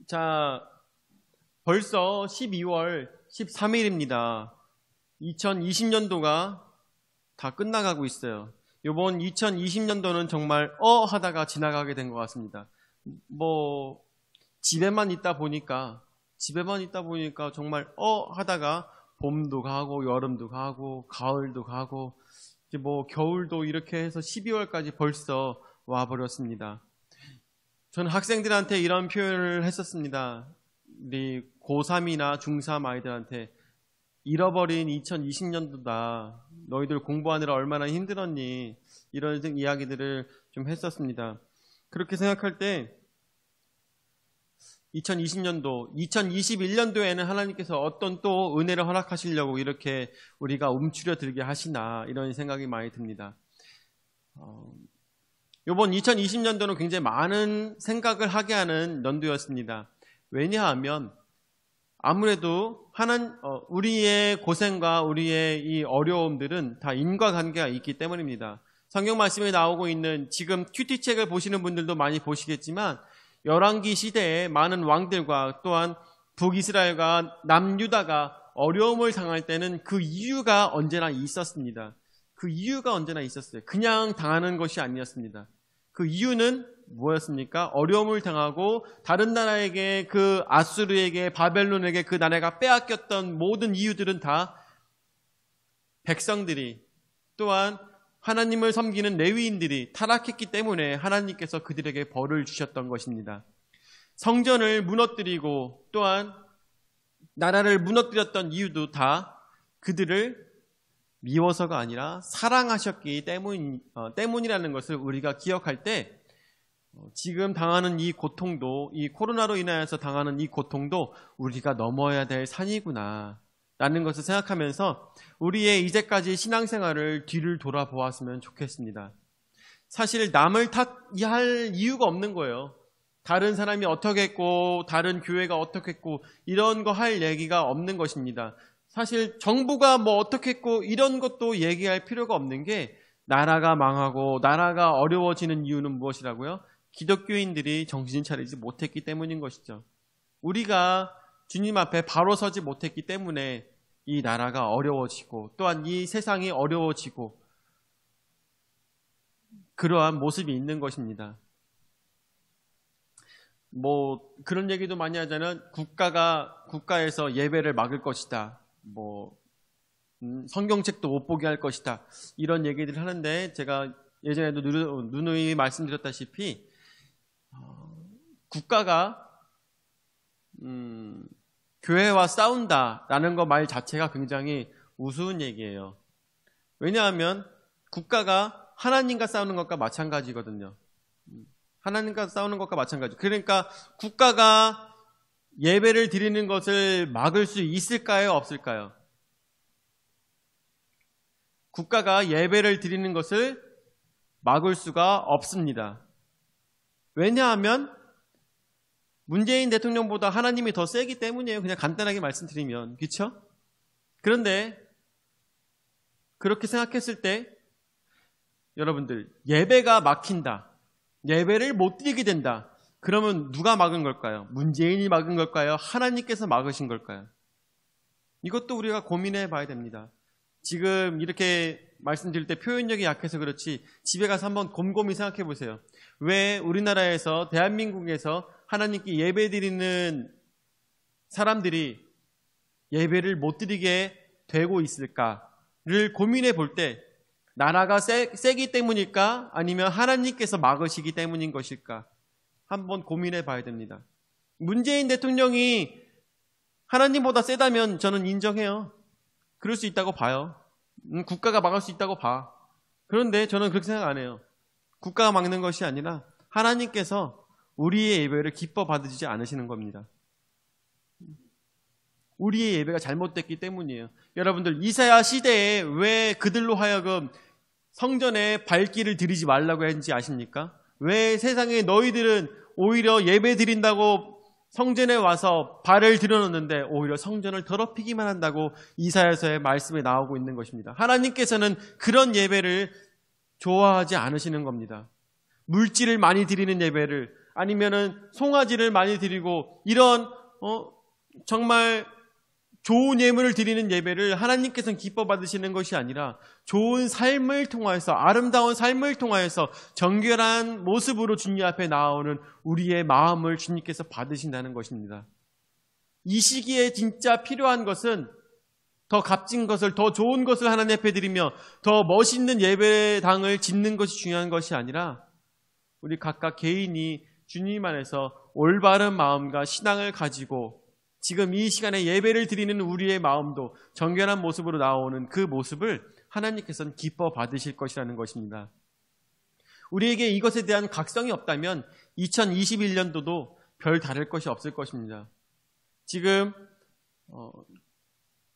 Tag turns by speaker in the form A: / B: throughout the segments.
A: 자, 벌써 12월 13일입니다. 2020년도가 다 끝나가고 있어요. 이번 2020년도는 정말 하다가 지나가게 된 것 같습니다. 집에만 있다 보니까 정말 하다가 봄도 가고 여름도 가고 가을도 가고 이제 겨울도 이렇게 해서 12월까지 벌써 와버렸습니다. 저는 학생들한테 이런 표현을 했었습니다. 우리 고3이나 중3 아이들한테 잃어버린 2020년도다. 너희들 공부하느라 얼마나 힘들었니? 이런 이야기들을 좀 했었습니다. 그렇게 생각할 때 2020년도, 2021년도에는 하나님께서 어떤 또 은혜를 허락하시려고 이렇게 우리가 움츠려들게 하시나 이런 생각이 많이 듭니다. 이번 2020년도는 굉장히 많은 생각을 하게 하는 연도였습니다. 왜냐하면 아무래도 우리의 고생과 우리의 이 어려움들은 다 인과관계가 있기 때문입니다. 성경 말씀에 나오고 있는 지금 큐티책을 보시는 분들도 많이 보시겠지만 열왕기 시대에 많은 왕들과 또한 북이스라엘과 남유다가 어려움을 당할 때는 그 이유가 언제나 있었습니다. 그 이유가 언제나 있었어요. 그냥 당하는 것이 아니었습니다. 그 이유는 뭐였습니까? 어려움을 당하고 다른 나라에게 그 아수르에게 바벨론에게 그 나라가 빼앗겼던 모든 이유들은 다 백성들이 또한 하나님을 섬기는 레위인들이 타락했기 때문에 하나님께서 그들에게 벌을 주셨던 것입니다. 성전을 무너뜨리고 또한 나라를 무너뜨렸던 이유도 다 그들을 미워서가 아니라 사랑하셨기 때문이라는 것을 우리가 기억할 때 지금 당하는 이 고통도, 이 코로나로 인하여서 당하는 이 고통도 우리가 넘어야 될 산이구나 라는 것을 생각하면서 우리의 이제까지 신앙생활을 뒤를 돌아보았으면 좋겠습니다. 사실 남을 탓할 이유가 없는 거예요. 다른 사람이 어떻게 했고 다른 교회가 어떻게 했고 이런 거 할 얘기가 없는 것입니다. 사실 정부가 어떻게 했고 이런 것도 얘기할 필요가 없는 게 나라가 망하고 나라가 어려워지는 이유는 무엇이라고요? 기독교인들이 정신 차리지 못했기 때문인 것이죠. 우리가 주님 앞에 바로 서지 못했기 때문에 이 나라가 어려워지고 또한 이 세상이 어려워지고 그러한 모습이 있는 것입니다. 그런 얘기도 많이 하자면 국가에서 예배를 막을 것이다. 성경책도 못 보게 할 것이다. 이런 얘기들을 하는데 제가 예전에도 누누이 말씀드렸다시피 국가가 교회와 싸운다라는 거 말 자체가 굉장히 우스운 얘기예요. 왜냐하면 국가가 하나님과 싸우는 것과 마찬가지거든요. 하나님과 싸우는 것과 마찬가지. 그러니까 국가가 예배를 드리는 것을 막을 수 있을까요? 없을까요? 국가가 예배를 드리는 것을 막을 수가 없습니다. 왜냐하면 문재인 대통령보다 하나님이 더 세기 때문이에요. 그냥 간단하게 말씀드리면. 그렇죠? 그런데 그렇게 생각했을 때 여러분들 예배가 막힌다. 예배를 못 드리게 된다. 그러면 누가 막은 걸까요? 문재인이 막은 걸까요? 하나님께서 막으신 걸까요? 이것도 우리가 고민해 봐야 됩니다. 지금 이렇게 말씀드릴 때 표현력이 약해서 그렇지 집에 가서 한번 곰곰이 생각해 보세요. 왜 우리나라에서 대한민국에서 하나님께 예배 드리는 사람들이 예배를 못 드리게 되고 있을까를 고민해 볼 때 나라가 세기 때문일까? 아니면 하나님께서 막으시기 때문인 것일까? 한번 고민해 봐야 됩니다. 문재인 대통령이 하나님보다 세다면 저는 인정해요. 그럴 수 있다고 봐요. 국가가 막을 수 있다고 봐. 그런데 저는 그렇게 생각 안 해요. 국가가 막는 것이 아니라 하나님께서 우리의 예배를 기뻐 받으시지 않으시는 겁니다. 우리의 예배가 잘못됐기 때문이에요. 여러분들 이사야 시대에 왜 그들로 하여금 성전에 발길을 들이지 말라고 했는지 아십니까? 왜 세상에 너희들은 오히려 예배 드린다고 성전에 와서 발을 들여놓는데 오히려 성전을 더럽히기만 한다고 이사야서의 말씀에 나오고 있는 것입니다. 하나님께서는 그런 예배를 좋아하지 않으시는 겁니다. 물질을 많이 드리는 예배를 아니면은 송아지를 많이 드리고 이런 정말 좋은 예물을 드리는 예배를 하나님께서는 기뻐 받으시는 것이 아니라 좋은 삶을 통하여서, 아름다운 삶을 통하여서 정결한 모습으로 주님 앞에 나아오는 우리의 마음을 주님께서 받으신다는 것입니다. 이 시기에 진짜 필요한 것은 더 값진 것을, 더 좋은 것을 하나님 앞에 드리며 더 멋있는 예배당을 짓는 것이 중요한 것이 아니라 우리 각각 개인이 주님 안에서 올바른 마음과 신앙을 가지고 지금 이 시간에 예배를 드리는 우리의 마음도 정결한 모습으로 나오는 그 모습을 하나님께서는 기뻐 받으실 것이라는 것입니다. 우리에게 이것에 대한 각성이 없다면 2021년도도 별 다를 것이 없을 것입니다. 지금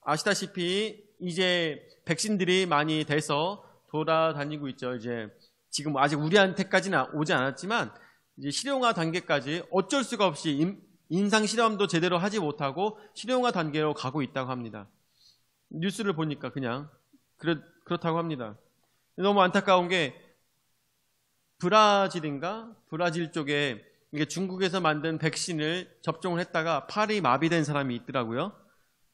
A: 아시다시피 이제 백신들이 많이 돼서 돌아다니고 있죠. 이제 지금 아직 우리한테까지는 오지 않았지만 이제 실용화 단계까지 어쩔 수가 없이 임상 실험도 제대로 하지 못하고 실용화 단계로 가고 있다고 합니다. 뉴스를 보니까 그냥 그렇다고 합니다. 너무 안타까운 게 브라질 쪽에 이게 중국에서 만든 백신을 접종을 했다가 팔이 마비된 사람이 있더라고요.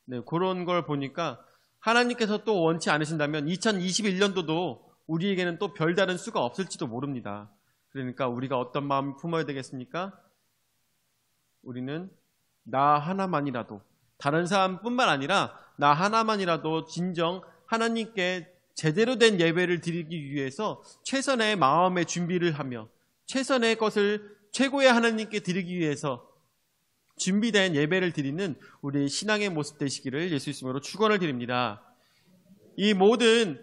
A: 네, 그런 걸 보니까 하나님께서 또 원치 않으신다면 2021년도도 우리에게는 또 별다른 수가 없을지도 모릅니다. 그러니까 우리가 어떤 마음을 품어야 되겠습니까? 우리는 나 하나만이라도, 다른 사람뿐만 아니라 나 하나만이라도 진정 하나님께 제대로 된 예배를 드리기 위해서 최선의 마음의 준비를 하며 최선의 것을 최고의 하나님께 드리기 위해서 준비된 예배를 드리는 우리 신앙의 모습 되시기를 예수 이름으로 축원을 드립니다. 이 모든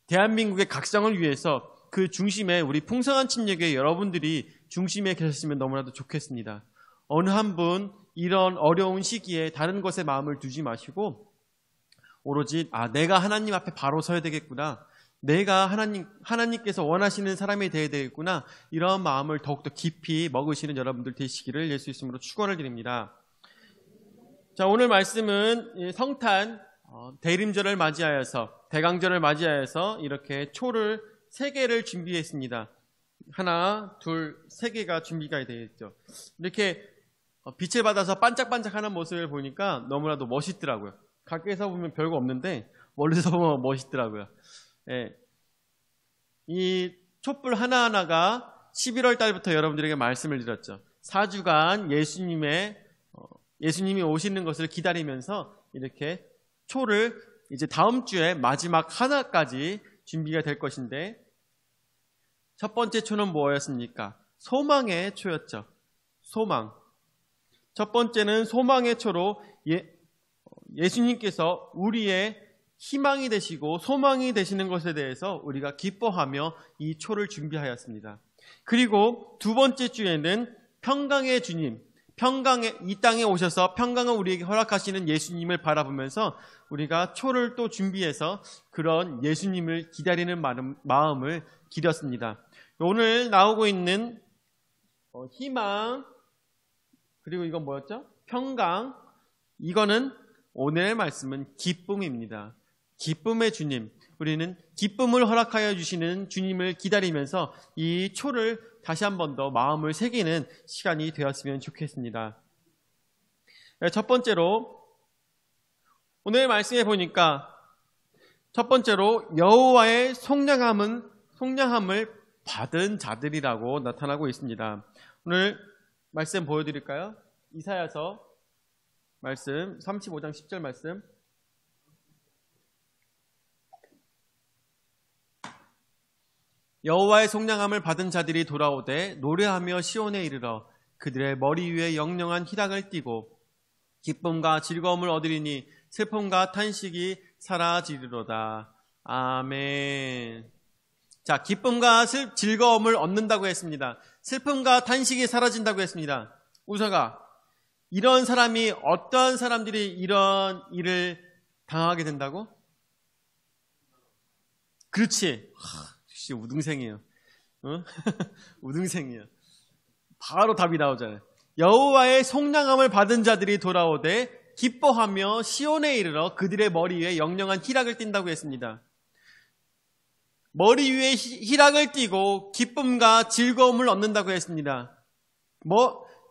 A: 대한민국의 각성을 위해서 그 중심에 우리 풍성한 침례교회 여러분들이 중심에 계셨으면 너무나도 좋겠습니다. 어느 한 분 이런 어려운 시기에 다른 것에 마음을 두지 마시고 오로지 내가 하나님 앞에 바로 서야 되겠구나, 내가 하나님께서 원하시는 사람이 되어야 되겠구나, 이런 마음을 더욱더 깊이 먹으시는 여러분들 되시기를 예수 이름으로 축원을 드립니다. 자, 오늘 말씀은 성탄 대림절을 맞이하여서, 대강절을 맞이하여서 이렇게 초를 3개를 준비했습니다. 하나, 둘, 3개가 준비가 되어 있죠. 이렇게 빛을 받아서 반짝반짝하는 모습을 보니까 너무나도 멋있더라고요. 가까이서 보면 별거 없는데 멀리서 보면 멋있더라고요. 예. 이 촛불 하나하나가 11월 달부터 여러분들에게 말씀을 드렸죠. 4주간 예수님이 오시는 것을 기다리면서 이렇게 초를 이제 다음 주에 마지막 하나까지 준비가 될 것인데, 첫 번째 초는 뭐였습니까? 소망의 초였죠. 소망. 첫 번째는 소망의 초로 예수님께서 우리의 희망이 되시고 소망이 되시는 것에 대해서 우리가 기뻐하며 이 초를 준비하였습니다. 그리고 두 번째 주에는 평강의 주님, 이 땅에 오셔서 평강을 우리에게 허락하시는 예수님을 바라보면서 우리가 초를 또 준비해서 그런 예수님을 기다리는 마음을 기렸습니다. 오늘 나오고 있는 희망, 그리고 이건 뭐였죠? 평강. 이거는 오늘의 말씀은 기쁨입니다. 기쁨의 주님. 우리는 기쁨을 허락하여 주시는 주님을 기다리면서 이 초를 다시 한 번 더 마음을 새기는 시간이 되었으면 좋겠습니다. 첫 번째로 오늘 말씀에 보니까 첫 번째로 여호와의 속량함을 받은 자들이라고 나타나고 있습니다. 오늘 말씀 보여드릴까요? 이사야서 말씀 35장 10절 말씀. 여호와의 속량함을 받은 자들이 돌아오되 노래하며 시온에 이르러 그들의 머리 위에 영영한 희락을 띠고 기쁨과 즐거움을 얻으리니 슬픔과 탄식이 사라지리로다. 아멘. 자, 기쁨과 즐거움을 얻는다고 했습니다. 슬픔과 탄식이 사라진다고 했습니다. 우서가, 이런 사람이, 어떠한 사람들이 이런 일을 당하게 된다고? 그렇지. 역시 우등생이에요. 어? 우등생이에요. 바로 답이 나오잖아요. 여호와의 속량함을 받은 자들이 돌아오되 기뻐하며 시온에 이르러 그들의 머리 위에 영영한 희락을 띈다고 했습니다. 머리 위에 희락을 띠고 기쁨과 즐거움을 얻는다고 했습니다.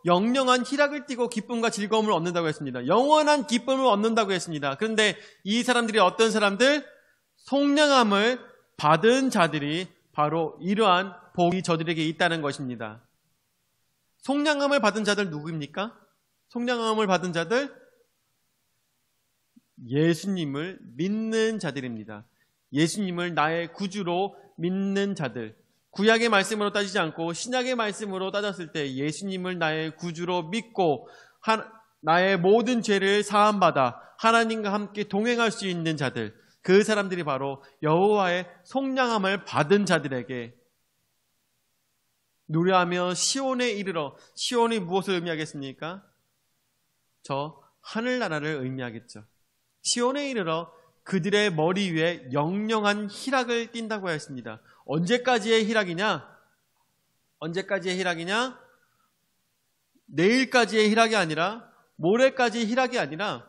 A: 영영한 희락을 띠고 기쁨과 즐거움을 얻는다고 했습니다. 영원한 기쁨을 얻는다고 했습니다. 그런데 이 사람들이 어떤 사람들? 속량함을 받은 자들이 바로 이러한 복이 저들에게 있다는 것입니다. 속량함을 받은 자들 누구입니까? 속량함을 받은 자들? 예수님을 믿는 자들입니다. 예수님을 나의 구주로 믿는 자들. 구약의 말씀으로 따지지 않고 신약의 말씀으로 따졌을 때 예수님을 나의 구주로 믿고 나의 모든 죄를 사함받아 하나님과 함께 동행할 수 있는 자들, 그 사람들이 바로 여호와의 속량함을 받은 자들에게 노래하며 시온에 이르러, 시온이 무엇을 의미하겠습니까? 저 하늘나라를 의미하겠죠. 시온에 이르러 그들의 머리 위에 영영한 희락을 띈다고 하였습니다. 언제까지의 희락이냐? 언제까지의 희락이냐? 내일까지의 희락이 아니라, 모레까지의 희락이 아니라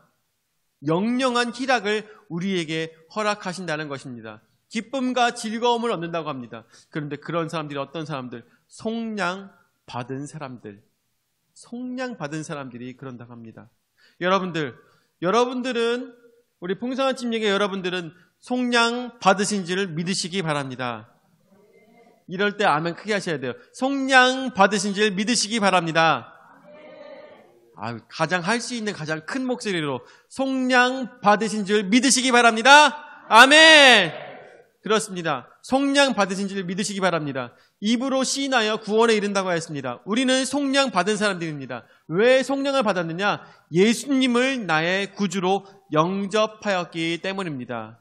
A: 영영한 희락을 우리에게 허락하신다는 것입니다. 기쁨과 즐거움을 얻는다고 합니다. 그런데 그런 사람들이 어떤 사람들? 속량 받은 사람들. 속량 받은 사람들이 그런다고 합니다. 여러분들은 우리 풍성한 침례교 여러분들은 속량 받으신지를 믿으시기 바랍니다. 이럴 때 아멘 크게 하셔야 돼요. 속량 받으신지를 믿으시기 바랍니다. 가장 할 수 있는 가장 큰 목소리로 속량 받으신 줄 믿으시기 바랍니다. 아멘. 그렇습니다. 속량 받으신 줄 믿으시기 바랍니다. 입으로 시인하여 구원에 이른다고 하였습니다. 우리는 속량 받은 사람들입니다. 왜 속량을 받았느냐? 예수님을 나의 구주로 영접하였기 때문입니다.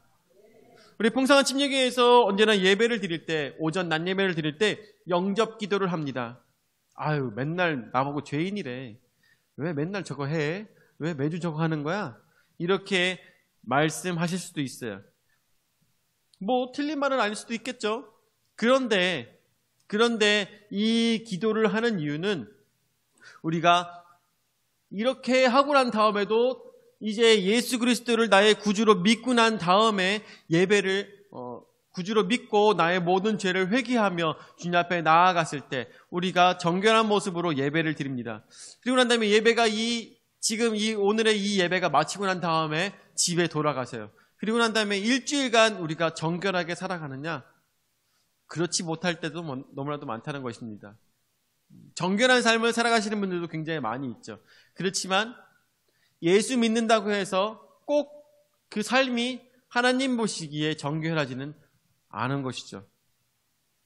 A: 우리 풍성한 침례교회에서 언제나 예배를 드릴 때, 오전 낮 예배를 드릴 때 영접 기도를 합니다. 맨날 나보고 죄인이래. 왜 맨날 저거 해? 왜 매주 저거 하는 거야? 이렇게 말씀하실 수도 있어요. 틀린 말은 아닐 수도 있겠죠. 그런데 이 기도를 하는 이유는 우리가 이렇게 하고 난 다음에도 이제 예수 그리스도를 나의 구주로 믿고 난 다음에 예배를 구주로 믿고 나의 모든 죄를 회개하며 주님 앞에 나아갔을 때 우리가 정결한 모습으로 예배를 드립니다. 그리고 난 다음에 예배가 지금 오늘의 이 예배가 마치고 난 다음에 집에 돌아가세요. 그리고 난 다음에 일주일간 우리가 정결하게 살아가느냐? 그렇지 못할 때도 너무나도 많다는 것입니다. 정결한 삶을 살아가시는 분들도 굉장히 많이 있죠. 그렇지만 예수 믿는다고 해서 꼭 그 삶이 하나님 보시기에 정결하지는 않은 것이죠.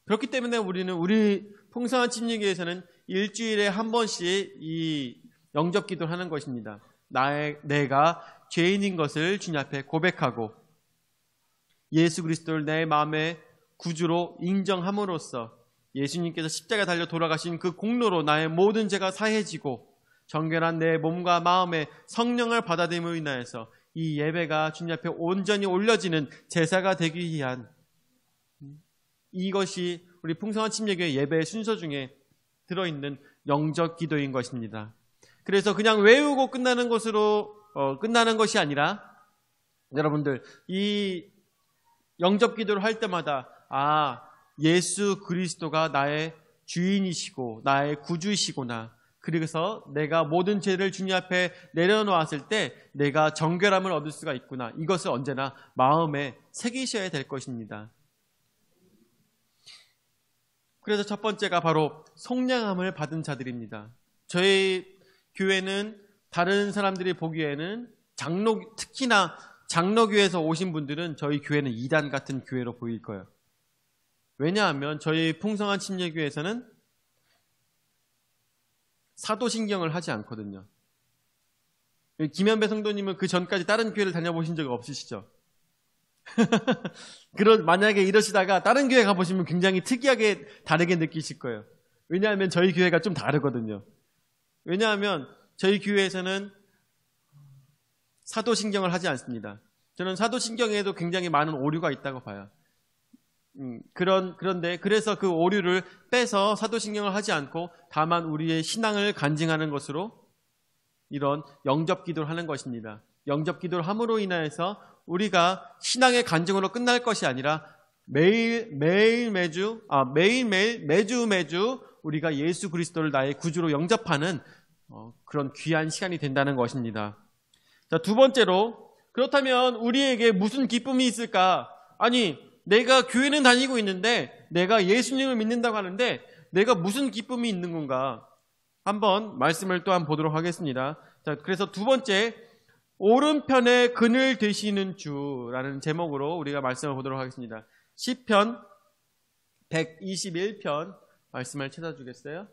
A: 그렇기 때문에 우리 풍성한 침례교회에서는 일주일에 한 번씩 이 영접 기도를 하는 것입니다. 내가 죄인인 것을 주님 앞에 고백하고 예수 그리스도를 내 마음의 구주로 인정함으로써 예수님께서 십자가에 달려 돌아가신 그 공로로 나의 모든 죄가 사해지고 정결한 내 몸과 마음에 성령을 받아들임으로 인하여서 이 예배가 주님 앞에 온전히 올려지는 제사가 되기 위한 이것이 우리 풍성한 침례교회 예배의 순서 중에 들어있는 영접 기도인 것입니다. 그래서 그냥 외우고 끝나는 것이 아니라 여러분들 이 영접 기도를 할 때마다 예수 그리스도가 나의 주인이시고 나의 구주이시구나. 그래서 내가 모든 죄를 주님 앞에 내려놓았을 때 내가 정결함을 얻을 수가 있구나. 이것을 언제나 마음에 새기셔야 될 것입니다. 그래서 첫 번째가 바로 속량함을 받은 자들입니다. 저희 교회는 다른 사람들이 보기에는 특히나 장로교회에서 오신 분들은 저희 교회는 이단 같은 교회로 보일 거예요. 왜냐하면 저희 풍성한 침례교회에서는 사도신경을 하지 않거든요. 김현배 성도님은 그 전까지 다른 교회를 다녀보신 적 없으시죠? 만약에 이러시다가 다른 교회 가보시면 굉장히 특이하게 다르게 느끼실 거예요. 왜냐하면 저희 교회가 좀 다르거든요. 왜냐하면 저희 교회에서는 사도신경을 하지 않습니다. 저는 사도신경에도 굉장히 많은 오류가 있다고 봐요. 그런데 그래서 그 오류를 빼서 사도신경을 하지 않고 다만 우리의 신앙을 간증하는 것으로 이런 영접기도를 하는 것입니다. 영접기도를 함으로 인하여서 우리가 신앙의 간증으로 끝날 것이 아니라 매일매일 매주 우리가 예수 그리스도를 나의 구주로 영접하는 그런 귀한 시간이 된다는 것입니다. 자, 두 번째로, 그렇다면 우리에게 무슨 기쁨이 있을까? 아니, 내가 교회는 다니고 있는데 내가 예수님을 믿는다고 하는데 내가 무슨 기쁨이 있는 건가? 한번 말씀을 또한 보도록 하겠습니다. 자, 그래서 두 번째, 오른편에 그늘 되시는 주라는 제목으로 우리가 말씀을 보도록 하겠습니다. 시편 121편 말씀을 찾아주겠어요?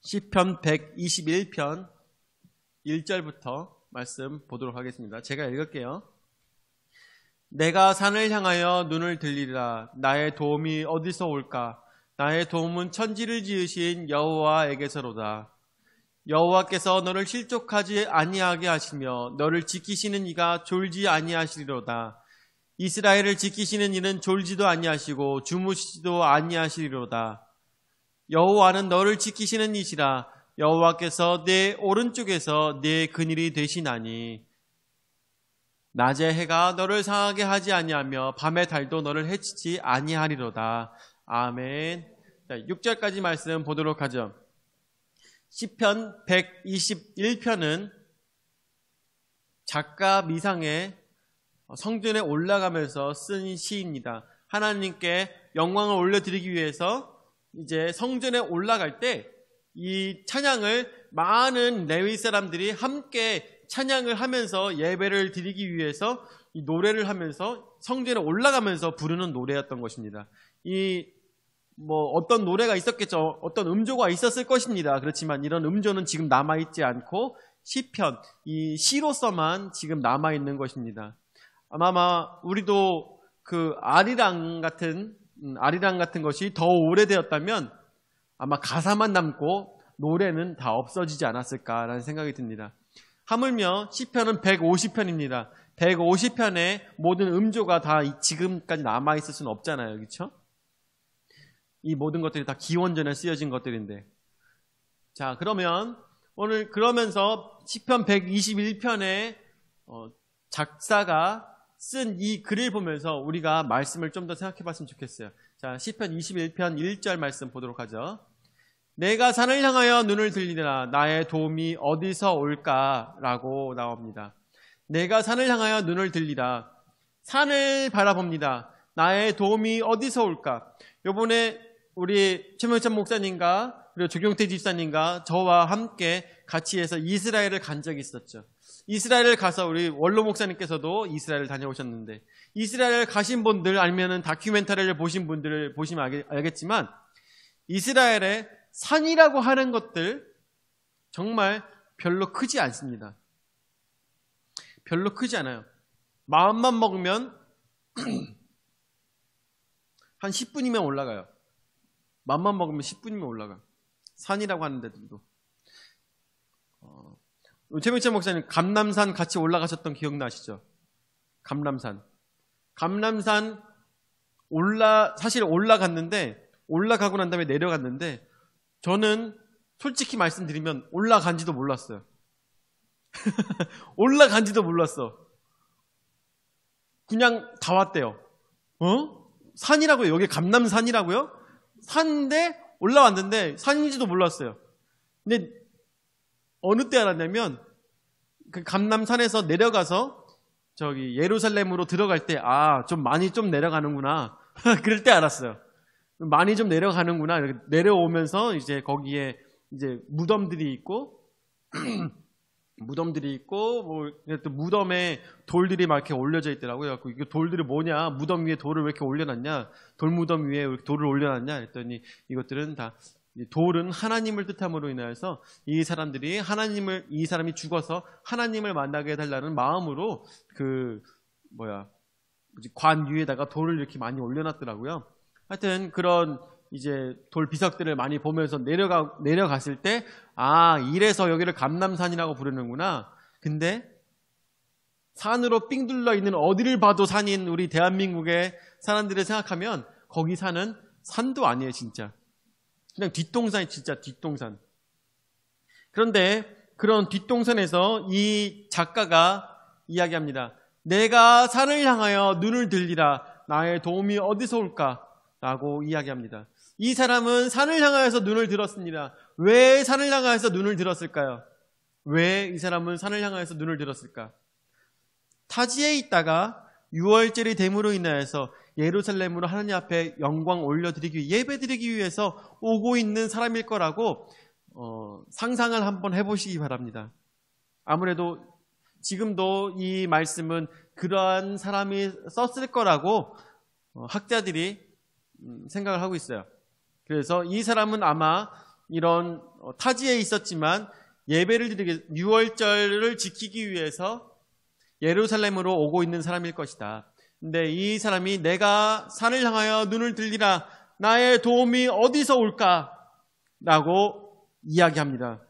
A: 시편 121편 1절부터 말씀 보도록 하겠습니다. 제가 읽을게요. 내가 산을 향하여 눈을 들리라. 나의 도움이 어디서 올까? 나의 도움은 천지를 지으신 여호와에게서로다. 여호와께서 너를 실족하지 아니하게 하시며 너를 지키시는 이가 졸지 아니하시리로다. 이스라엘을 지키시는 이는 졸지도 아니하시고 주무시지도 아니하시리로다. 여호와는 너를 지키시는 이시라. 여호와께서 내 오른쪽에서 내 근일이 되시나니 낮에 해가 너를 상하게 하지 아니하며 밤의 달도 너를 해치지 아니하리로다. 아멘. 자, 6절까지 말씀 보도록 하죠. 시편 121편은 작가 미상의 성전에 올라가면서 쓴 시입니다. 하나님께 영광을 올려드리기 위해서 이제 성전에 올라갈 때 이 찬양을 많은 레위 사람들이 함께 찬양을 하면서 예배를 드리기 위해서 이 노래를 하면서 성전에 올라가면서 부르는 노래였던 것입니다. 어떤 노래가 있었겠죠. 어떤 음조가 있었을 것입니다. 그렇지만 이런 음조는 지금 남아있지 않고 시편, 이 시로서만 지금 남아있는 것입니다. 아마 우리도 그 아리랑 같은 것이 더 오래되었다면 아마 가사만 남고 노래는 다 없어지지 않았을까라는 생각이 듭니다. 하물며 시편은 150편입니다. 150편의 모든 음조가 다 지금까지 남아있을 수는 없잖아요. 그렇죠? 이 모든 것들이 다 기원전에 쓰여진 것들인데. 자, 그러면서 시편 121편의 작사가 쓴 이 글을 보면서 우리가 말씀을 좀 더 생각해 봤으면 좋겠어요. 자, 시편 21편 1절 말씀 보도록 하죠. 내가 산을 향하여 눈을 들리라. 나의 도움이 어디서 올까? 라고 나옵니다. 내가 산을 향하여 눈을 들리라. 산을 바라봅니다. 나의 도움이 어디서 올까? 요번에 우리 최명찬 목사님과 그리고 조경태 집사님과 저와 함께 같이 해서 이스라엘을 간 적이 있었죠. 이스라엘을 가서 우리 원로 목사님께서도 이스라엘을 다녀오셨는데, 이스라엘 가신 분들 아니면 다큐멘터리를 보신 분들을 보시면 알겠지만 이스라엘의 산이라고 하는 것들 정말 별로 크지 않습니다. 별로 크지 않아요. 마음만 먹으면 한 10분이면 올라가요. 마음만 먹으면 10분이면 올라가요. 산이라고 하는 데들도. 최명찬 목사님 감람산 같이 올라가셨던 기억나시죠? 감람산 사실 올라가고 난 다음에 내려갔는데 저는 솔직히 말씀드리면 올라간지도 몰랐어요. 올라간지도 몰랐어. 그냥 다 왔대요. 산이라고요? 여기 감람산이라고요? 산인데 올라왔는데 산인지도 몰랐어요. 근데 어느 때 알았냐면 그 감람산에서 내려가서 저기 예루살렘으로 들어갈 때 좀 많이 좀 내려가는구나. 그럴 때 알았어요. 많이 좀 내려가는구나. 이렇게 내려오면서 이제 거기에 이제 무덤들이 있고 또 무덤에 돌들이 막 이렇게 올려져 있더라고요. 이거 돌들이 뭐냐? 무덤 위에 돌을 왜 이렇게 올려놨냐? 돌무덤 위에 왜 이렇게 돌을 올려놨냐? 했더니 이것들은 다 돌은 하나님을 뜻함으로 인하여서 이 사람이 죽어서 하나님을 만나게 해달라는 마음으로 관 위에다가 돌을 이렇게 많이 올려놨더라고요. 하여튼 그런 이제 돌 비석들을 많이 보면서 내려갔을 때 이래서 여기를 감람산이라고 부르는구나. 근데 산으로 삥 둘러 있는 어디를 봐도 산인 우리 대한민국의 사람들을 생각하면 거기 산은 산도 아니에요, 진짜. 그냥 뒷동산이 진짜 뒷동산. 그런데 그런 뒷동선에서 이 작가가 이야기합니다. 내가 산을 향하여 눈을 들리라. 나의 도움이 어디서 올까? 라고 이야기합니다. 이 사람은 산을 향하여서 눈을 들었습니다. 왜 산을 향하여서 눈을 들었을까요? 왜 이 사람은 산을 향하여서 눈을 들었을까? 타지에 있다가 6월절이 됨으로 인하여서 예루살렘으로 하나님 앞에 영광 올려드리기, 예배드리기 위해서 오고 있는 사람일 거라고 상상을 한번 해보시기 바랍니다. 아무래도 지금도 이 말씀은 그러한 사람이 썼을 거라고 학자들이 생각을 하고 있어요. 그래서 이 사람은 아마 이런 타지에 있었지만 예배를 드리기, 6월절을 지키기 위해서 예루살렘으로 오고 있는 사람일 것이다. 근데 이 사람이 내가 산을 향하여 눈을 들리라. 나의 도움이 어디서 올까? 라고 이야기합니다.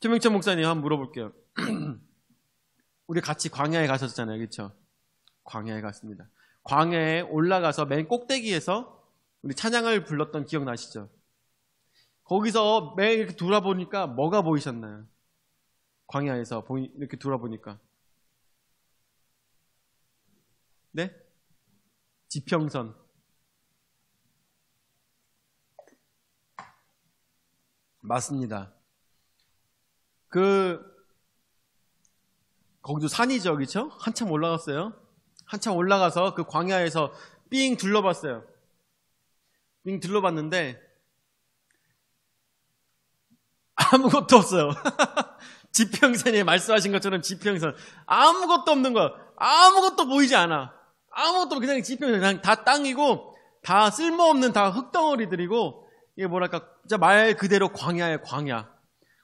A: 최명철 목사님 한번 물어볼게요. 우리 같이 광야에 가셨잖아요. 그렇죠? 광야에 갔습니다. 광야에 올라가서 맨 꼭대기에서 우리 찬양을 불렀던 기억 나시죠? 거기서 매일 이렇게 돌아보니까 뭐가 보이셨나요? 광야에서 이렇게 돌아보니까. 네? 지평선. 맞습니다. 거기도 산이죠, 그렇죠? 한참 올라갔어요. 한참 올라가서 그 광야에서 삥 둘러봤어요. 삥 둘러봤는데 아무것도 없어요. 지평선에 말씀하신 것처럼 지평선. 아무것도 없는 거야. 아무것도 보이지 않아. 아무것도 그냥 지평선. 그냥 다 땅이고 다 쓸모없는 다 흙덩어리들이고 이게 뭐랄까 진짜 말 그대로 광야예요. 광야.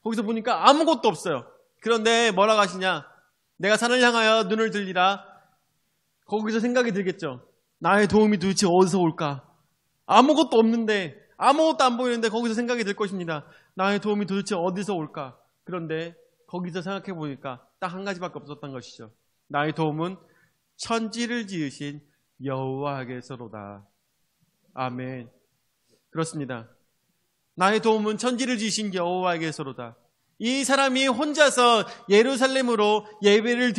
A: 거기서 보니까 아무것도 없어요. 그런데 뭐라고 하시냐. 내가 산을 향하여 눈을 들리라. 거기서 생각이 들겠죠. 나의 도움이 도대체 어디서 올까? 아무것도 없는데 아무것도 안 보이는데 거기서 생각이 들 것입니다. 나의 도움이 도대체 어디서 올까? 그런데 거기서 생각해 보니까 딱 한 가지밖에 없었던 것이죠. 나의 도움은 천지를 지으신 여호와께서로다. 아멘. 그렇습니다. 나의 도움은 천지를 지으신 여호와께서로다. 이 사람이 혼자서 예루살렘으로 예배를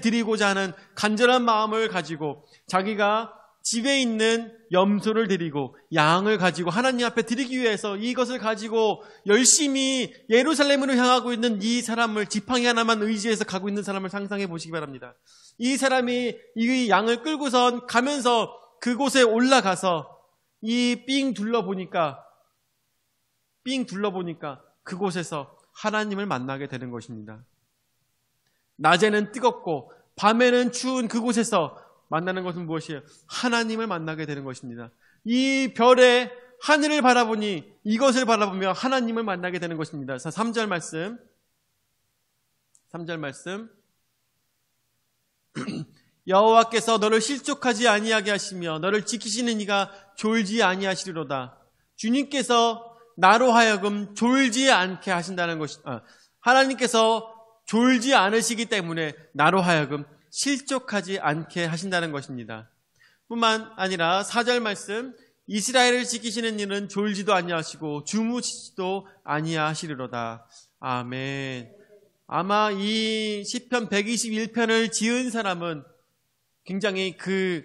A: 드리고자 하는 간절한 마음을 가지고 자기가 집에 있는 염소를 드리고 양을 가지고 하나님 앞에 드리기 위해서 이것을 가지고 열심히 예루살렘으로 향하고 있는 이 사람을 지팡이 하나만 의지해서 가고 있는 사람을 상상해 보시기 바랍니다. 이 사람이 이 양을 끌고선 가면서 그곳에 올라가서 이 삥 둘러보니까 그곳에서 하나님을 만나게 되는 것입니다. 낮에는 뜨겁고 밤에는 추운 그곳에서 만나는 것은 무엇이에요? 하나님을 만나게 되는 것입니다. 이 별의 하늘을 바라보니 이것을 바라보며 하나님을 만나게 되는 것입니다. 자, 3절 말씀. 여호와께서 너를 실족하지 아니하게 하시며 너를 지키시는 이가 졸지 아니하시리로다. 주님께서 나로 하여금 졸지 않게 하신다는 것이 하나님께서 졸지 않으시기 때문에 나로 하여금 실족하지 않게 하신다는 것입니다. 뿐만 아니라 4절 말씀 이스라엘을 지키시는 이는 졸지도 아니하시고 주무시지도 아니하시리로다. 아멘. 아마 이 시편 121편을 지은 사람은 굉장히 그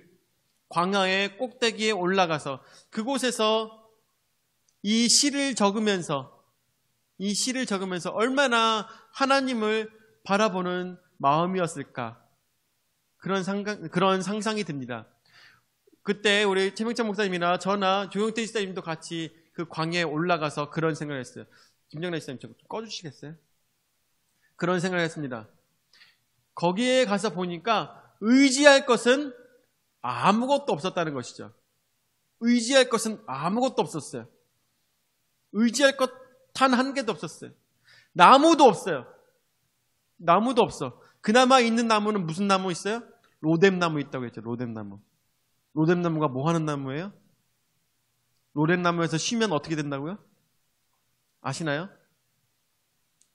A: 광야의 꼭대기에 올라가서 그곳에서 이 시를 적으면서 얼마나 하나님을 바라보는 마음이었을까. 그런 상상이 듭니다. 그때 우리 최명찬 목사님이나 저나 조용태 지사님도 같이 그 광야에 올라가서 그런 생각을 했어요. 김정래 지사님 좀 꺼주시겠어요? 그런 생각을 했습니다. 거기에 가서 보니까 의지할 것은 아무것도 없었다는 것이죠. 의지할 것은 아무것도 없었어요. 의지할 것 단 한 개도 없었어요. 나무도 없어요. 나무도 없어. 그나마 있는 나무는 무슨 나무 있어요? 로뎀나무 있다고 했죠. 로뎀나무. 로뎀나무가 뭐 하는 나무예요? 로뎀나무에서 쉬면 어떻게 된다고요? 아시나요?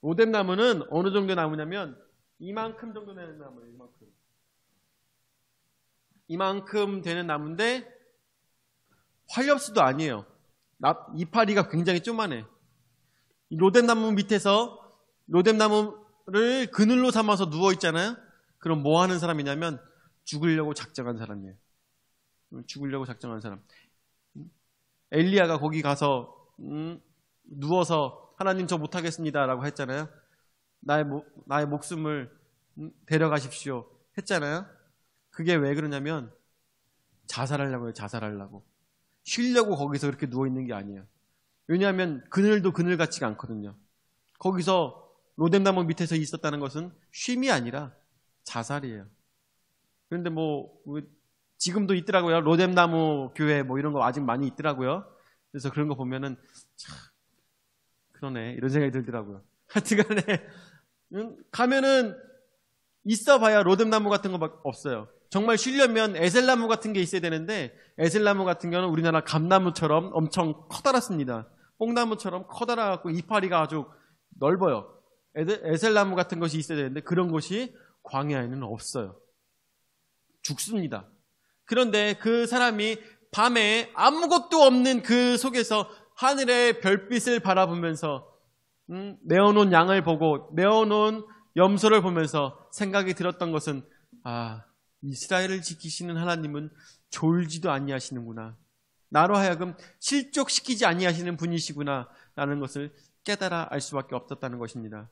A: 로뎀나무는 어느 정도 나무냐면 이만큼 정도 되는 나무예요. 이만큼 되는 나무인데 활엽수도 아니에요. 이파리가 굉장히 쪼만해. 이 로뎀나무 밑에서 로뎀나무를 그늘로 삼아서 누워 있잖아요. 그럼 뭐 하는 사람이냐면 죽으려고 작정한 사람이에요. 죽으려고 작정한 사람. 엘리야가 거기 가서 누워서 하나님 저 못하겠습니다 라고 했잖아요. 나의 목숨을 데려가십시오 했잖아요. 그게 왜 그러냐면 자살하려고 해요. 자살하려고. 쉬려고 거기서 그렇게 누워있는 게 아니에요. 왜냐하면 그늘도 그늘 같지가 않거든요. 거기서 로뎀나무 밑에서 있었다는 것은 쉼이 아니라 자살이에요. 그런데 지금도 있더라고요. 로뎀나무 교회 이런 거 아직 많이 있더라고요. 그래서 그런 거 보면은 참 그러네 이런 생각이 들더라고요. 하여튼간에 가면은 있어봐야 로뎀나무 같은 거밖에 없어요. 정말 쉬려면 에셀나무 같은 게 있어야 되는데 에셀나무 같은 경우는 우리나라 감나무처럼 엄청 커다랗습니다. 뽕나무처럼 커다랗고 이파리가 아주 넓어요. 에셀나무 같은 것이 있어야 되는데 그런 것이 광야에는 없어요. 죽습니다. 그런데 그 사람이 밤에 아무것도 없는 그 속에서 하늘의 별빛을 바라보면서 메어놓은 양을 보고 메어놓은 염소를 보면서 생각이 들었던 것은 이스라엘을 지키시는 하나님은 졸지도 아니하시는구나. 나로 하여금 실족시키지 아니하시는 분이시구나 라는 것을 깨달아 알 수밖에 없었다는 것입니다.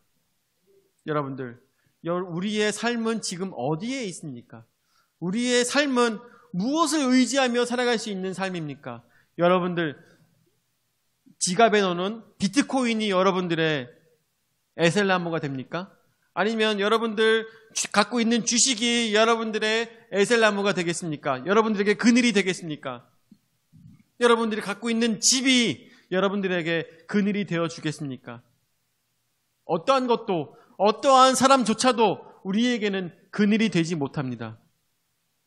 A: 여러분들, 우리의 삶은 지금 어디에 있습니까? 우리의 삶은 무엇을 의지하며 살아갈 수 있는 삶입니까? 여러분들, 지갑에 넣는 비트코인이 여러분들의 에셀나무가 됩니까? 아니면 여러분들 갖고 있는 주식이 여러분들의 에셀나무가 되겠습니까? 여러분들에게 그늘이 되겠습니까? 여러분들이 갖고 있는 집이 여러분들에게 그늘이 되어 주겠습니까? 어떠한 것도, 어떠한 사람조차도 우리에게는 그늘이 되지 못합니다.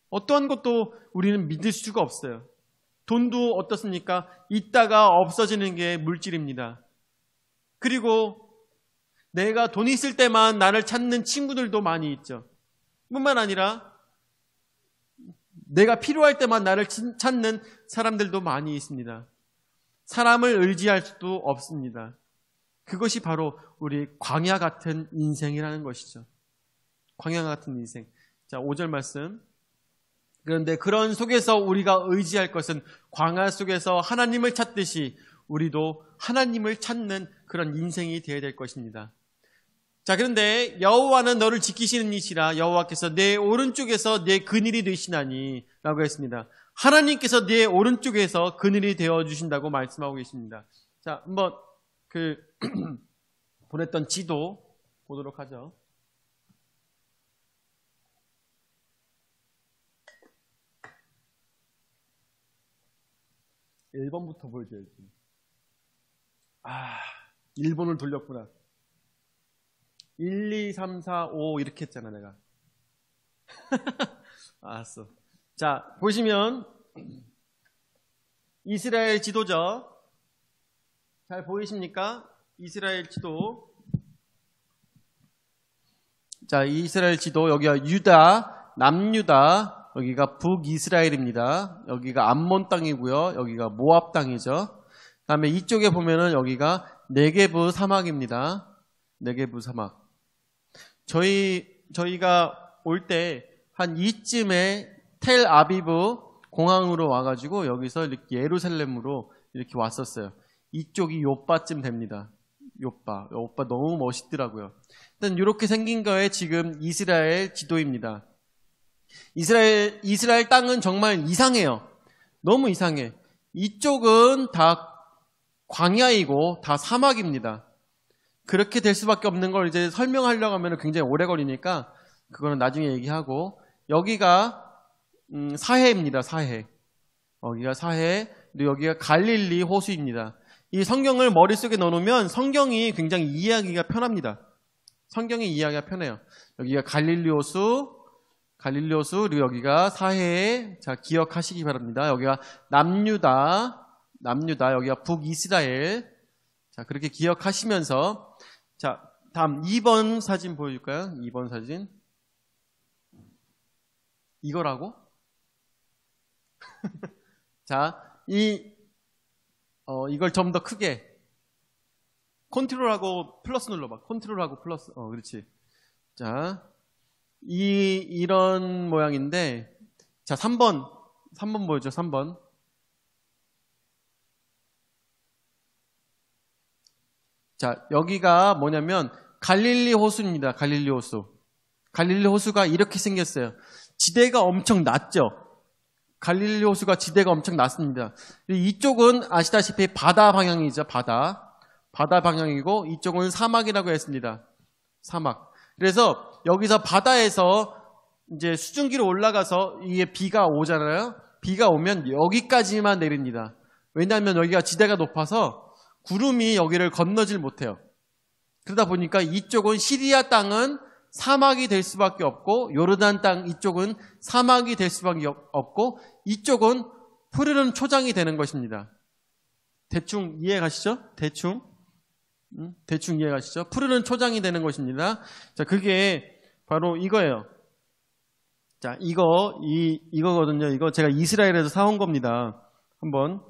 A: 어떠한 것도 우리는 믿을 수가 없어요. 돈도 어떻습니까? 있다가 없어지는 게 물질입니다. 그리고 내가 돈 있을 때만 나를 찾는 친구들도 많이 있죠. 뿐만 아니라 내가 필요할 때만 나를 찾는 사람들도 많이 있습니다. 사람을 의지할 수도 없습니다. 그것이 바로 우리 광야 같은 인생이라는 것이죠. 광야 같은 인생. 자, 5절 말씀. 그런데 그런 속에서 우리가 의지할 것은 광야 속에서 하나님을 찾듯이 우리도 하나님을 찾는 그런 인생이 되어야 될 것입니다. 자, 그런데 여호와는 너를 지키시는 이시라. 여호와께서 내 오른쪽에서 내 그늘이 되시나니 라고 했습니다. 하나님께서 내 오른쪽에서 그늘이 되어주신다고 말씀하고 계십니다. 자, 한번 보냈던 지도 보도록 하죠. 1번부터 보여줘야지. 1번을 돌렸구나. 1, 2, 3, 4, 5 이렇게 했잖아 내가. 알았어. 자, 보시면 이스라엘 지도죠. 잘 보이십니까? 이스라엘 지도. 자, 이스라엘 지도. 여기가 유다, 남유다, 여기가 북이스라엘입니다. 여기가 암몬 땅이고요. 여기가 모압 땅이죠. 그 다음에 이쪽에 보면은 여기가 네게브 사막입니다. 네게브 사막. 저희가 올 때 한 이쯤에 텔 아비브 공항으로 와가지고 여기서 이렇게 예루살렘으로 이렇게 왔었어요. 이쪽이 요바쯤 됩니다. 요바 너무 멋있더라고요. 일단 이렇게 생긴 거에 지금 이스라엘 지도입니다. 이스라엘 땅은 정말 이상해요. 너무 이상해. 이쪽은 다 광야이고 다 사막입니다. 그렇게 될 수밖에 없는 걸 이제 설명하려고 하면 굉장히 오래 걸리니까 그거는 나중에 얘기하고, 여기가 사해입니다. 사해. 여기가 사해, 그리고 여기가 갈릴리 호수입니다. 이 성경을 머릿속에 넣어놓으면 성경이 굉장히 이해하기가 편합니다. 성경이 이해하기가 편해요. 여기가 갈릴리 호수, 그리고 여기가 사해. 자, 기억하시기 바랍니다. 여기가 남유다, 여기가 북이스라엘. 자, 그렇게 기억하시면서, 자, 다음 2번 사진 보여줄까요? 2번 사진. 이거라고? 자, 이걸 좀 더 크게. 컨트롤하고 플러스 눌러봐. 컨트롤하고 플러스. 그렇지. 자, 이런 모양인데, 자, 3번 보여줘. 3번. 자, 여기가 뭐냐면 갈릴리 호수입니다. 갈릴리 호수. 갈릴리 호수가 이렇게 생겼어요. 지대가 엄청 낮죠. 갈릴리 호수가 지대가 엄청 낮습니다. 이쪽은 아시다시피 바다 방향이죠. 바다 방향이고 이쪽은 사막이라고 했습니다. 사막. 그래서 여기서 바다에서 이제 수증기로 올라가서 이게 비가 오잖아요. 비가 오면 여기까지만 내립니다. 왜냐하면 여기가 지대가 높아서 구름이 여기를 건너질 못해요. 그러다 보니까 이쪽은 시리아 땅은 사막이 될 수밖에 없고 요르단 땅 이쪽은 사막이 될 수밖에 없고 이쪽은 푸르른 초장이 되는 것입니다. 대충 이해 가시죠? 대충 이해 가시죠? 푸르른 초장이 되는 것입니다. 자, 그게 바로 이거예요. 자, 이거거든요. 이거 제가 이스라엘에서 사온 겁니다. 한번.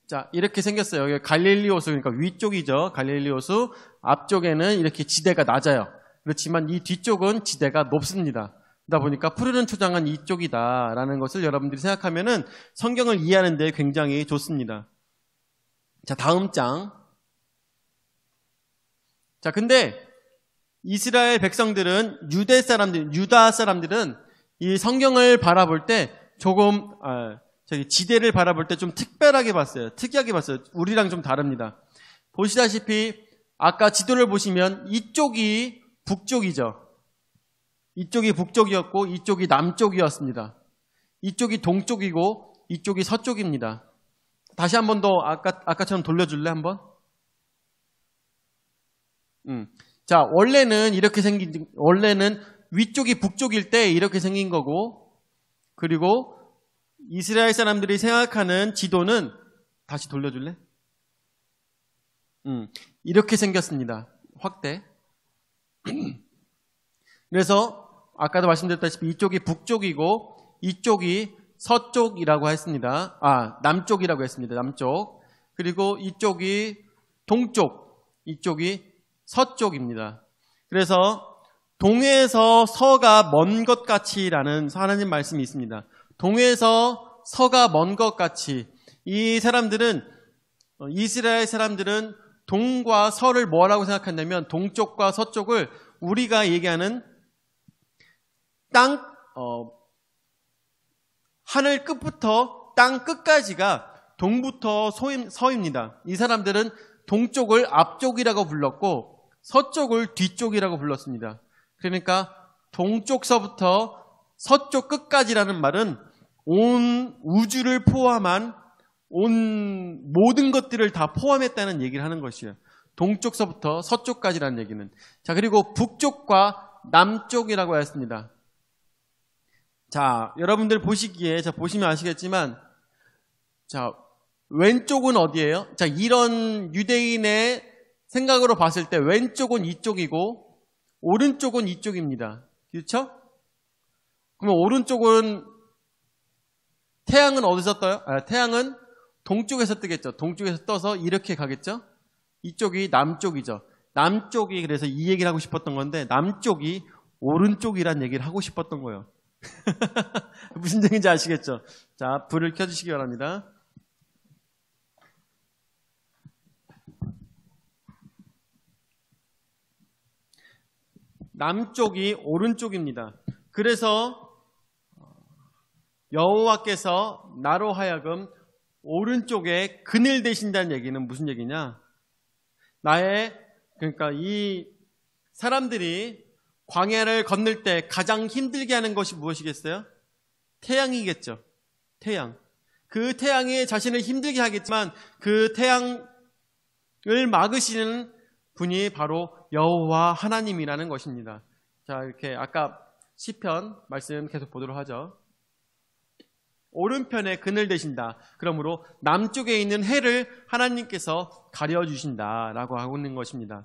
A: 자, 이렇게 생겼어요. 여기 갈릴리 호수, 그러니까 위쪽이죠. 갈릴리 호수. 앞쪽에는 이렇게 지대가 낮아요. 그렇지만 이 뒤쪽은 지대가 높습니다. 그러다 보니까 푸르른 초장은 이쪽이다라는 것을 여러분들이 생각하면은 성경을 이해하는 데 굉장히 좋습니다. 자, 다음 장. 자, 근데 이스라엘 백성들은 유다 사람들은 이 성경을 바라볼 때 조금 지대를 바라볼 때 좀 특별하게 봤어요. 특이하게 봤어요. 우리랑 좀 다릅니다. 보시다시피 아까 지도를 보시면 이쪽이 북쪽이죠. 이쪽이 북쪽이었고 이쪽이 남쪽이었습니다. 이쪽이 동쪽이고 이쪽이 서쪽입니다. 다시 한 번 더 아까처럼 돌려줄래 한번? 자, 원래는 위쪽이 북쪽일 때 이렇게 생긴 거고, 그리고 이스라엘 사람들이 생각하는 지도는 다시 돌려줄래? 이렇게 생겼습니다. 확대. 그래서 아까도 말씀드렸다시피 이쪽이 북쪽이고 이쪽이 서쪽이라고 했습니다. 남쪽이라고 했습니다. 남쪽. 그리고 이쪽이 동쪽, 이쪽이 서쪽입니다. 그래서 동에서 서가 먼 것 같이라는 하나님 말씀이 있습니다. 동에서 서가 먼 것 같이. 이스라엘 사람들은 동과 서를 뭐라고 생각한다면 동쪽과 서쪽을 우리가 얘기하는 하늘 끝부터 땅 끝까지가 동부터 서입니다. 이 사람들은 동쪽을 앞쪽이라고 불렀고 서쪽을 뒤쪽이라고 불렀습니다. 그러니까 동쪽서부터 서쪽 끝까지라는 말은 온 우주를 포함한 온 모든 것들을 다 포함했다는 얘기를 하는 것이에요. 동쪽서부터 서쪽까지라는 얘기는. 자, 그리고 북쪽과 남쪽이라고 했습니다. 자, 여러분들 보시기에, 보시면 아시겠지만, 자, 왼쪽은 어디예요? 자, 이런 유대인의 생각으로 봤을 때 왼쪽은 이쪽이고, 오른쪽은 이쪽입니다. 그렇죠? 그러면 오른쪽은, 태양은 어디서 떠요? 태양은 동쪽에서 뜨겠죠. 동쪽에서 떠서 이렇게 가겠죠? 이쪽이 남쪽이죠. 남쪽이, 그래서 이 얘기를 하고 싶었던 건데, 남쪽이 오른쪽이란 얘기를 하고 싶었던 거예요. 무슨 얘기인지 아시겠죠? 자, 불을 켜주시기 바랍니다. 남쪽이 오른쪽입니다. 그래서 여호와께서 나로 하여금 오른쪽에 그늘 되신다는 얘기는 무슨 얘기냐? 그러니까 이 사람들이 광야를 건널 때 가장 힘들게 하는 것이 무엇이겠어요? 태양이겠죠. 태양. 그 태양이 자신을 힘들게 하겠지만 그 태양을 막으시는 분이 바로 여호와 하나님이라는 것입니다. 자, 이렇게 아까 시편 말씀 계속 보도록 하죠. 오른편에 그늘 되신다. 그러므로 남쪽에 있는 해를 하나님께서 가려주신다라고 하고 있는 것입니다.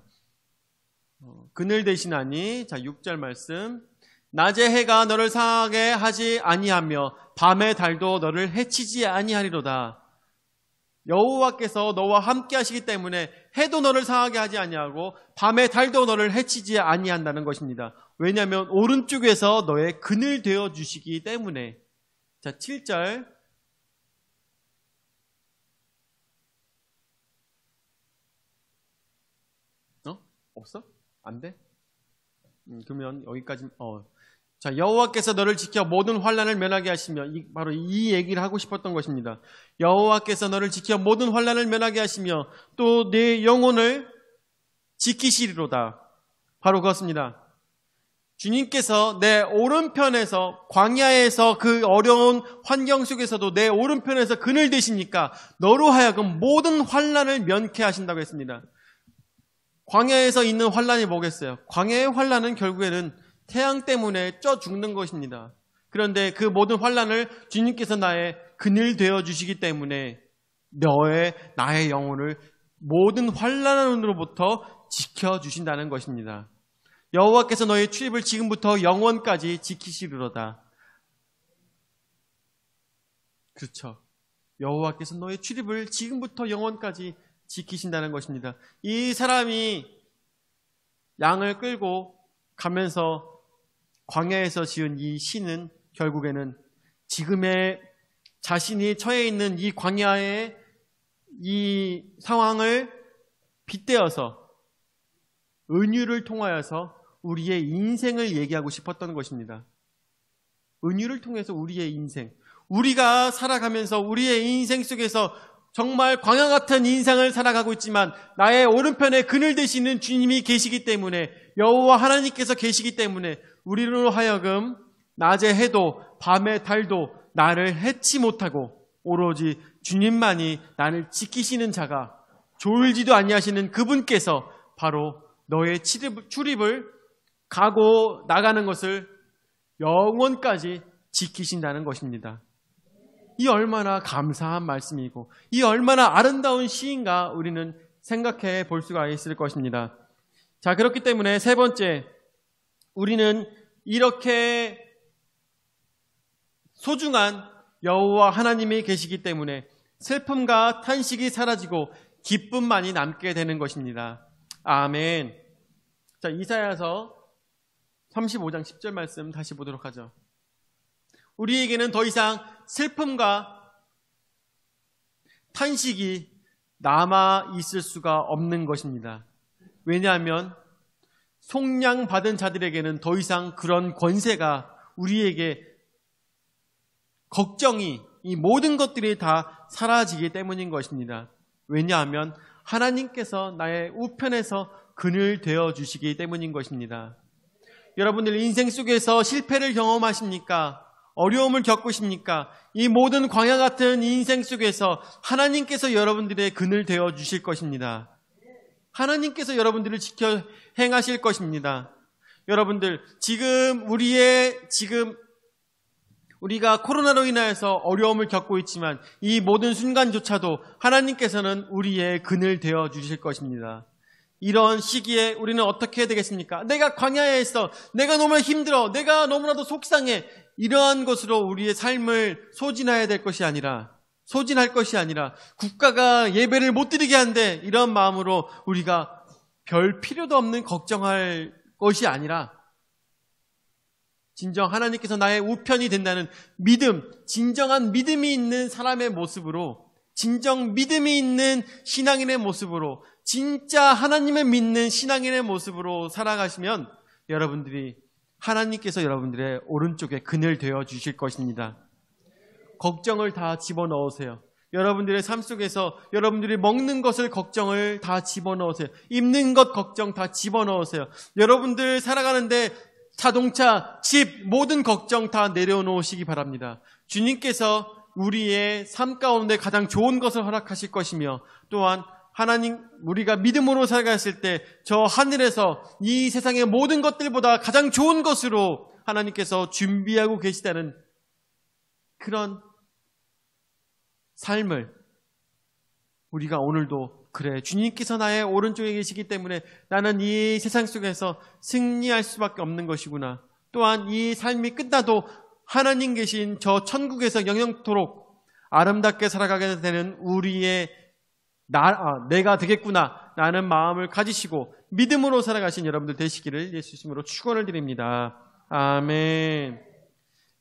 A: 그늘 되시나니. 자, 6절 말씀. 낮의 해가 너를 상하게 하지 아니하며 밤의 달도 너를 해치지 아니하리로다. 여호와께서 너와 함께 하시기 때문에 해도 너를 상하게 하지 아니하고 밤의 달도 너를 해치지 아니한다는 것입니다. 왜냐하면 오른쪽에서 너의 그늘 되어 주시기 때문에. 자, 7절. 없어? 안 돼? 그러면 여기까지. 자, 여호와께서 너를 지켜 모든 환난을 면하게 하시며, 바로 이 얘기를 하고 싶었던 것입니다. 여호와께서 너를 지켜 모든 환난을 면하게 하시며 또 네 영혼을 지키시리로다. 바로 그렇습니다. 주님께서 내 오른편에서, 광야에서 그 어려운 환경 속에서도 내 오른편에서 그늘 되시니까 너로 하여금 모든 환난을 면케 하신다고 했습니다. 광야에서 있는 환난이 뭐겠어요? 광야의 환난은 결국에는 태양 때문에 쪄 죽는 것입니다. 그런데 그 모든 환난을 주님께서 나의 그늘 되어 주시기 때문에 나의 영혼을 모든 환난으로부터 지켜주신다는 것입니다. 여호와께서 너의 출입을 지금부터 영원까지 지키시리로다. 그렇죠. 여호와께서 너의 출입을 지금부터 영원까지 지키신다는 것입니다. 이 사람이 양을 끌고 가면서 광야에서 지은 이 시는 결국에는 지금의 자신이 처해 있는 이 광야의 이 상황을 빗대어서 은유를 통하여서 우리의 인생을 얘기하고 싶었던 것입니다. 은유를 통해서 우리의 인생, 우리가 살아가면서 우리의 인생 속에서 정말 광야 같은 인생을 살아가고 있지만 나의 오른편에 그늘 되시는 주님이 계시기 때문에, 여호와 하나님께서 계시기 때문에 우리로 하여금 낮의 해도 밤의 달도 나를 해치 못하고 오로지 주님만이 나를 지키시는 자가, 졸지도 아니하시는 그분께서 바로 너의 출입을 가고 나가는 것을 영원까지 지키신다는 것입니다. 이 얼마나 감사한 말씀이고 이 얼마나 아름다운 시인가 우리는 생각해 볼 수가 있을 것입니다. 자, 그렇기 때문에 세 번째, 우리는 이렇게 소중한 여호와 하나님이 계시기 때문에 슬픔과 탄식이 사라지고 기쁨만이 남게 되는 것입니다. 아멘. 자, 이사야서 35장 10절 말씀 다시 보도록 하죠. 우리에게는 더 이상 슬픔과 탄식이 남아 있을 수가 없는 것입니다. 왜냐하면 속량받은 자들에게는 더 이상 그런 권세가, 우리에게 걱정이, 이 모든 것들이 다 사라지기 때문인 것입니다. 왜냐하면 하나님께서 나의 우편에서 그늘 되어 주시기 때문인 것입니다. 여러분들 인생 속에서 실패를 경험하십니까? 어려움을 겪으십니까? 이 모든 광야 같은 인생 속에서 하나님께서 여러분들의 그늘 되어 주실 것입니다. 하나님께서 여러분들을 지켜 행하실 것입니다. 여러분들, 우리가 코로나로 인하여서 어려움을 겪고 있지만 이 모든 순간조차도 하나님께서는 우리의 그늘 되어 주실 것입니다. 이런 시기에 우리는 어떻게 해야 되겠습니까? 내가 광야에 있어, 내가 너무 힘들어, 내가 너무나도 속상해, 이러한 것으로 우리의 삶을 소진할 것이 아니라 국가가 예배를 못 드리게 한대, 이런 마음으로 우리가 별 필요도 없는 걱정할 것이 아니라 진정 하나님께서 나의 우편이 된다는 믿음, 진정한 믿음이 있는 사람의 모습으로, 진정 믿음이 있는 신앙인의 모습으로, 진짜 하나님을 믿는 신앙인의 모습으로 살아가시면 하나님께서 여러분들의 오른쪽에 그늘 되어 주실 것입니다. 걱정을 다 집어넣으세요. 여러분들의 삶 속에서 여러분들이 먹는 것을 걱정을 다 집어넣으세요. 입는 것 걱정 다 집어넣으세요. 여러분들 살아가는데 자동차, 집, 모든 걱정 다 내려놓으시기 바랍니다. 주님께서 우리의 삶 가운데 가장 좋은 것을 허락하실 것이며, 또한 우리가 믿음으로 살아갔을 때 저 하늘에서 이 세상의 모든 것들보다 가장 좋은 것으로 하나님께서 준비하고 계시다는 그런 삶을 우리가 오늘도 그래, 주님께서 나의 오른쪽에 계시기 때문에 나는 이 세상 속에서 승리할 수밖에 없는 것이구나. 또한 이 삶이 끝나도 하나님 계신 저 천국에서 영영토록 아름답게 살아가게 되는 우리의 내가 되겠구나 라는 마음을 가지시고 믿음으로 살아가신 여러분들 되시기를 예수 이름으로 축원을 드립니다. 아멘.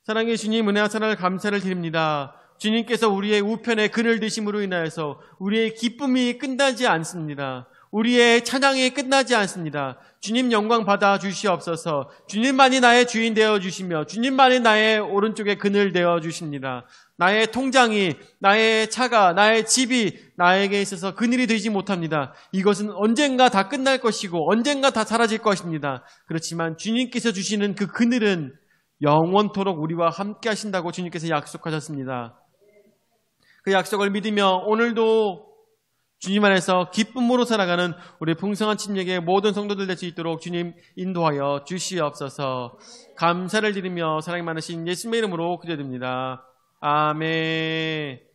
A: 사랑의 주님, 은혜와 사랑을 감사를 드립니다. 주님께서 우리의 우편에 그늘 되심으로 인하여서 우리의 기쁨이 끝나지 않습니다. 우리의 찬양이 끝나지 않습니다. 주님 영광 받아 주시옵소서. 주님만이 나의 주인 되어 주시며 주님만이 나의 오른쪽에 그늘 되어 주십니다. 나의 통장이, 나의 차가, 나의 집이 나에게 있어서 그늘이 되지 못합니다. 이것은 언젠가 다 끝날 것이고 언젠가 다 사라질 것입니다. 그렇지만 주님께서 주시는 그 그늘은 영원토록 우리와 함께 하신다고 주님께서 약속하셨습니다. 그 약속을 믿으며 오늘도 주님 안에서 기쁨으로 살아가는 우리 풍성한 침략의 모든 성도들 될 수 있도록 주님 인도하여 주시옵소서. 감사를 드리며 사랑이 많으신 예수님의 이름으로 기도드립니다. 아멘.